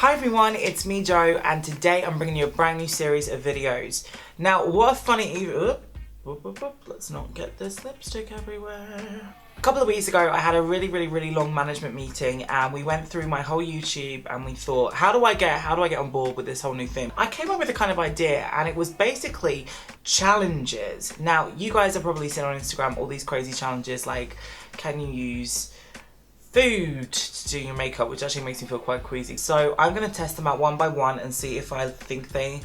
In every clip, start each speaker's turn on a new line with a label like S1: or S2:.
S1: Hi everyone, it's me Joe, and today I'm bringing you a brand new series of videos. Now, what a funny, let's not get this lipstick everywhere. A couple of weeks ago, I had a really long management meeting, and we went through my whole YouTube, and we thought, how do I get on board with this whole new thing? I came up with a kind of idea, and it was basically challenges. Now, you guys have probably seen on Instagram all these crazy challenges, like, can you use food to do your makeup, which actually makes me feel quite queasy. So I'm going to test them out one by one and see if I think they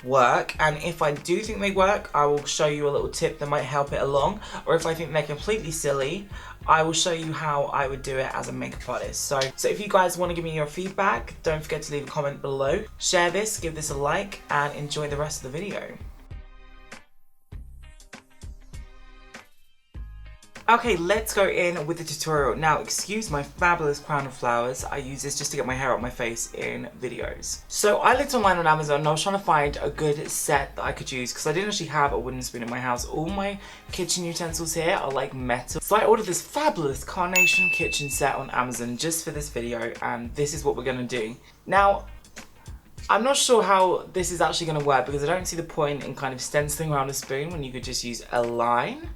S1: work, and if I do think they work, I will show you a little tip that might help it along, or if I think they're completely silly, I will show you how I would do it as a makeup artist. So if you guys want to give me your feedback, don't forget to leave a comment below, share this, give this a like, and enjoy the rest of the video. Okay, let's go in with the tutorial. Now, excuse my fabulous crown of flowers. I use this just to get my hair out my face in videos. So I looked online on Amazon and I was trying to find a good set that I could use because I didn't actually have a wooden spoon in my house. All my kitchen utensils here are like metal. So I ordered this fabulous carnation kitchen set on Amazon just for this video, and this is what we're gonna do. Now, I'm not sure how this is actually gonna work because I don't see the point in kind of stenciling around a spoon when you could just use a line.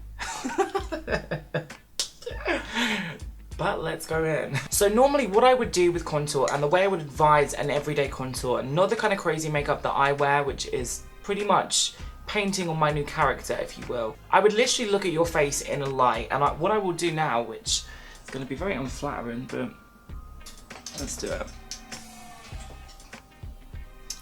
S1: But let's go in. So normally what I would do with contour, and the way I would advise an everyday contour, not the kind of crazy makeup that I wear, which is pretty much painting on my new character, if you will. I would literally look at your face in a light, and what I will do now, which is going to be very unflattering, but let's do it.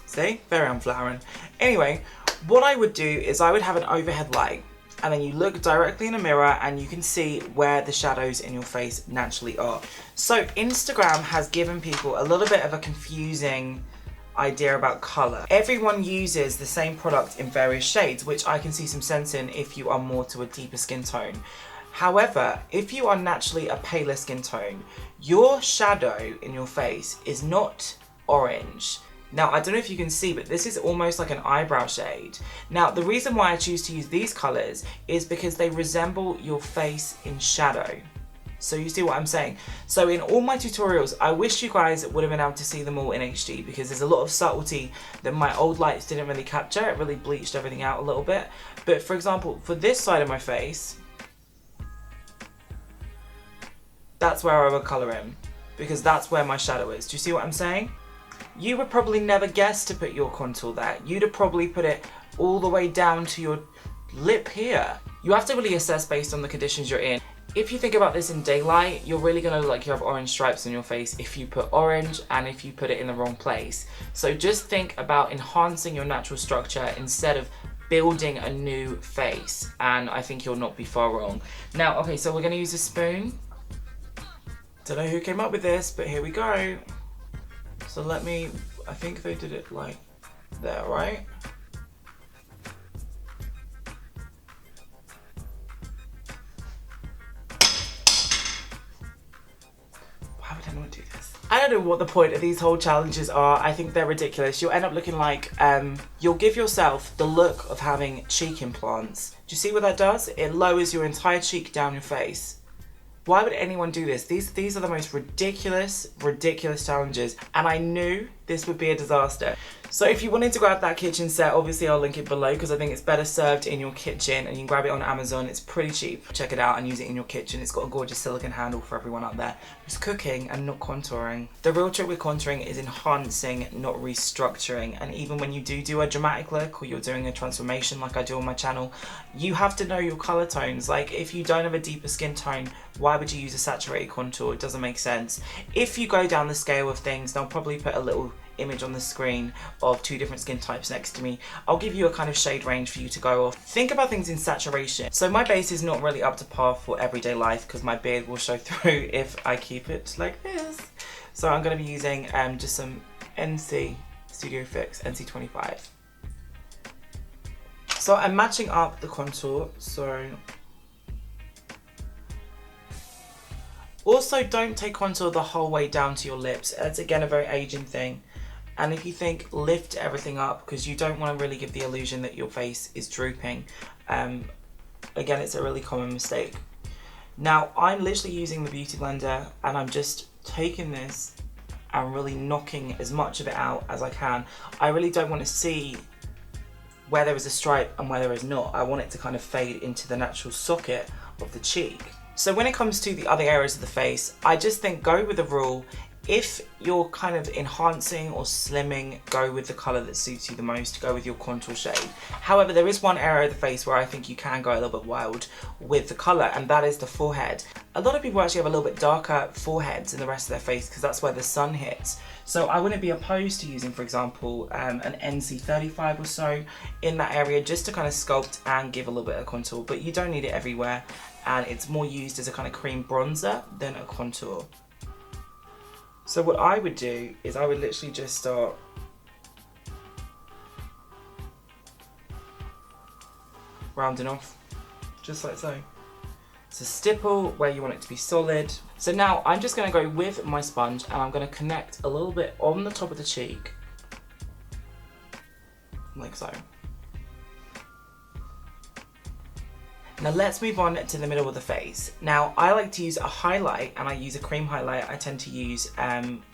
S1: See? Very unflattering. Anyway, what I would do is I would have an overhead light, and then you look directly in a mirror and you can see where the shadows in your face naturally are. So Instagram has given people a little bit of a confusing idea about colour. Everyone uses the same product in various shades, which I can see some sense in if you are more to a deeper skin tone. However, if you are naturally a paler skin tone, your shadow in your face is not orange. Now, I don't know if you can see, but this is almost like an eyebrow shade. Now, the reason why I choose to use these colours is because they resemble your face in shadow. So you see what I'm saying? So in all my tutorials, I wish you guys would have been able to see them all in HD because there's a lot of subtlety that my old lights didn't really capture. It really bleached everything out a little bit. But for example, for this side of my face, that's where I would colour in because that's where my shadow is. Do you see what I'm saying? You would probably never guess to put your contour there. You'd have probably put it all the way down to your lip here. You have to really assess based on the conditions you're in. If you think about this in daylight, you're really gonna look like you have orange stripes on your face if you put orange and if you put it in the wrong place. So just think about enhancing your natural structure instead of building a new face, and I think you'll not be far wrong. Now, okay, so we're gonna use a spoon. Don't know who came up with this, but here we go. So I think they did it like there, right? Why would anyone do this? I don't know what the point of these whole challenges are. I think they're ridiculous. You'll end up looking like, you'll give yourself the look of having cheek implants. Do you see what that does? It lowers your entire cheek down your face. Why would anyone do this? These are the most ridiculous challenges, and I knew this would be a disaster. So if you wanted to grab that kitchen set, obviously I'll link it below because I think it's better served in your kitchen, and you can grab it on Amazon. It's pretty cheap. Check it out and use it in your kitchen. It's got a gorgeous silicone handle for everyone out there who's cooking and not contouring. The real trick with contouring is enhancing, not restructuring. And even when you do a dramatic look or you're doing a transformation like I do on my channel, you have to know your color tones. Like if you don't have a deeper skin tone, why would you use a saturated contour? It doesn't make sense. If you go down the scale of things, they'll probably put a little image on the screen of two different skin types next to me. I'll give you a kind of shade range for you to go off. Think about things in saturation. So my base is not really up to par for everyday life because my beard will show through if I keep it like this. So I'm going to be using just some NC Studio Fix NC25. So I'm matching up the contour. So also don't take contour the whole way down to your lips. That's again a very aging thing. And if you think, lift everything up because you don't want to really give the illusion that your face is drooping. Again, it's a really common mistake. Now, I'm literally using the Beauty Blender and I'm just taking this and really knocking as much of it out as I can. I really don't want to see where there is a stripe and where there is not. I want it to kind of fade into the natural socket of the cheek. So when it comes to the other areas of the face, I just think go with the rule. If you're kind of enhancing or slimming, go with the colour that suits you the most, go with your contour shade. However, there is one area of the face where I think you can go a little bit wild with the colour, and that is the forehead. A lot of people actually have a little bit darker foreheads in the rest of their face because that's where the sun hits. So I wouldn't be opposed to using, for example, an NC35 or so in that area just to kind of sculpt and give a little bit of contour, but you don't need it everywhere, and it's more used as a kind of cream bronzer than a contour. So what I would do is I would literally just start rounding off, just like so. So stipple where you want it to be solid. So now I'm just going to go with my sponge and I'm going to connect a little bit on the top of the cheek, like so. Now let's move on to the middle of the face. Now I like to use a highlight, and I use a cream highlight. I tend to use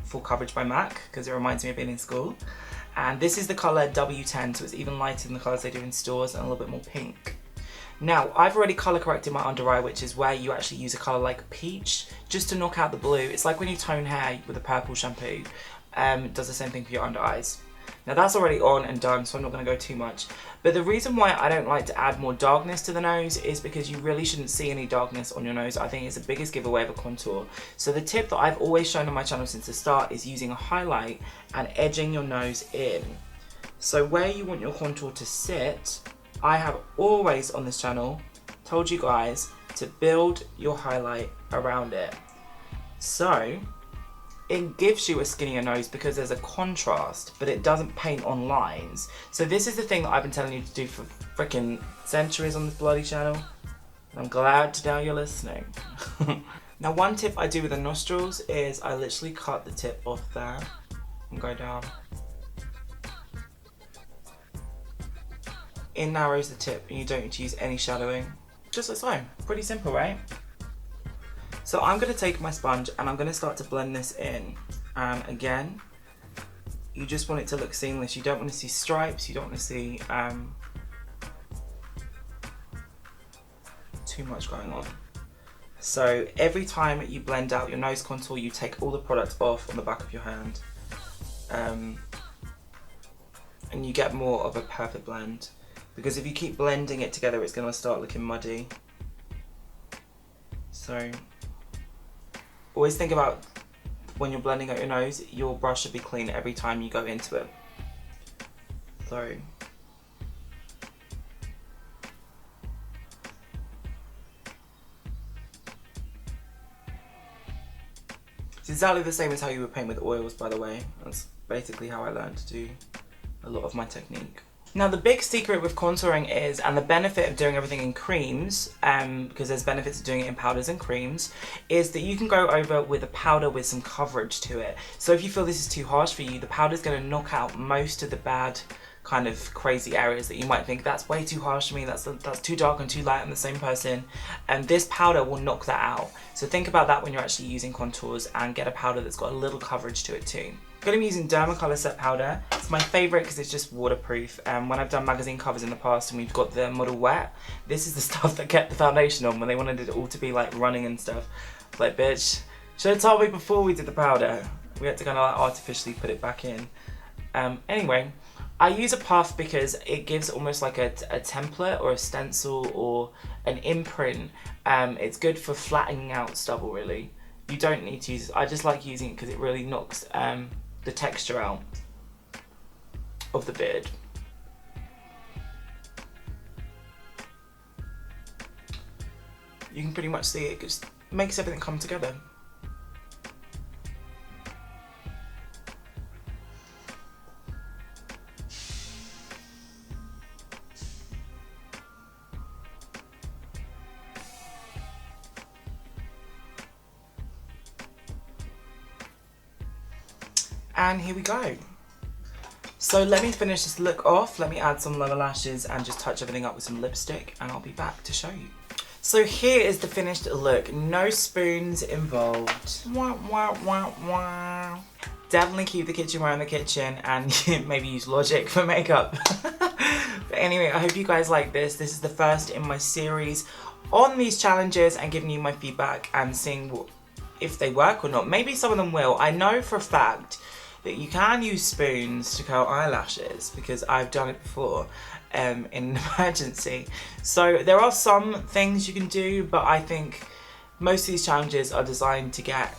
S1: Full Coverage by MAC because it reminds me of being in school. And this is the colour W10, so it's even lighter than the colours they do in stores and a little bit more pink. Now I've already colour corrected my under eye, which is where you actually use a colour like peach just to knock out the blue. It's like when you tone hair with a purple shampoo. It does the same thing for your under eyes. Now that's already on and done, so I'm not going to go too much. But the reason why I don't like to add more darkness to the nose is because you really shouldn't see any darkness on your nose. I think it's the biggest giveaway of a contour. So the tip that I've always shown on my channel since the start is using a highlight and edging your nose in. So where you want your contour to sit, I have always on this channel told you guys to build your highlight around it. So it gives you a skinnier nose because there's a contrast, but it doesn't paint on lines. So this is the thing that I've been telling you to do for freaking centuries on this bloody channel. And I'm glad to know you're listening. Now one tip I do with the nostrils is I literally cut the tip off there and go down. It narrows the tip and you don't need to use any shadowing. Just like so. Pretty simple, right? So I'm going to take my sponge and I'm going to start to blend this in. Again, you just want it to look seamless. You don't want to see stripes, you don't want to see too much going on. So every time you blend out your nose contour, you take all the product off on the back of your hand. And you get more of a perfect blend. Because if you keep blending it together, it's going to start looking muddy. So always think about when you're blending out your nose, your brush should be clean every time you go into it. So it's exactly the same as how you would paint with oils, by the way. That's basically how I learned to do a lot of my technique. Now the big secret with contouring is, and the benefit of doing everything in creams, because there's benefits of doing it in powders and creams, is that you can go over with a powder with some coverage to it. So if you feel this is too harsh for you, the powder's going to knock out most of the bad kind of crazy areas that you might think that's way too harsh for me, that's too dark and too light, I'm the same person, and this powder will knock that out. So think about that when you're actually using contours, and get a powder that's got a little coverage to it too. I'm going to be using Dermacolor set powder. It's my favourite because it's just waterproof. When I've done magazine covers in the past and we've got the model wet, this is the stuff that kept the foundation on when they wanted it all to be like running and stuff. It's like, bitch, should have told me before we did the powder. We had to kind of like artificially put it back in. Anyway, I use a puff because it gives almost like a template or a stencil or an imprint. It's good for flattening out stubble, really. You don't need to use it. I just like using it because it really knocks the texture out of the beard. You can pretty much see it just makes everything come together. And here we go. So let me finish this look off. Let me add some lower lashes and just touch everything up with some lipstick, and I'll be back to show you. So here is the finished look. No spoons involved. Wah, wah, wah, wah. Definitely keep the kitchenware in the kitchen and maybe use Logic for makeup. But anyway, I hope you guys like this. This is the first in my series on these challenges and giving you my feedback and seeing if they work or not. Maybe some of them will. I know for a fact that you can use spoons to curl eyelashes because I've done it before in an emergency. So there are some things you can do, but I think most of these challenges are designed to get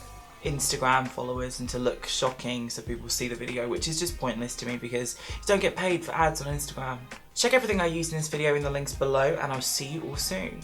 S1: Instagram followers and to look shocking so people see the video, which is just pointless to me because you don't get paid for ads on Instagram. Check everything I used in this video in the links below and I'll see you all soon.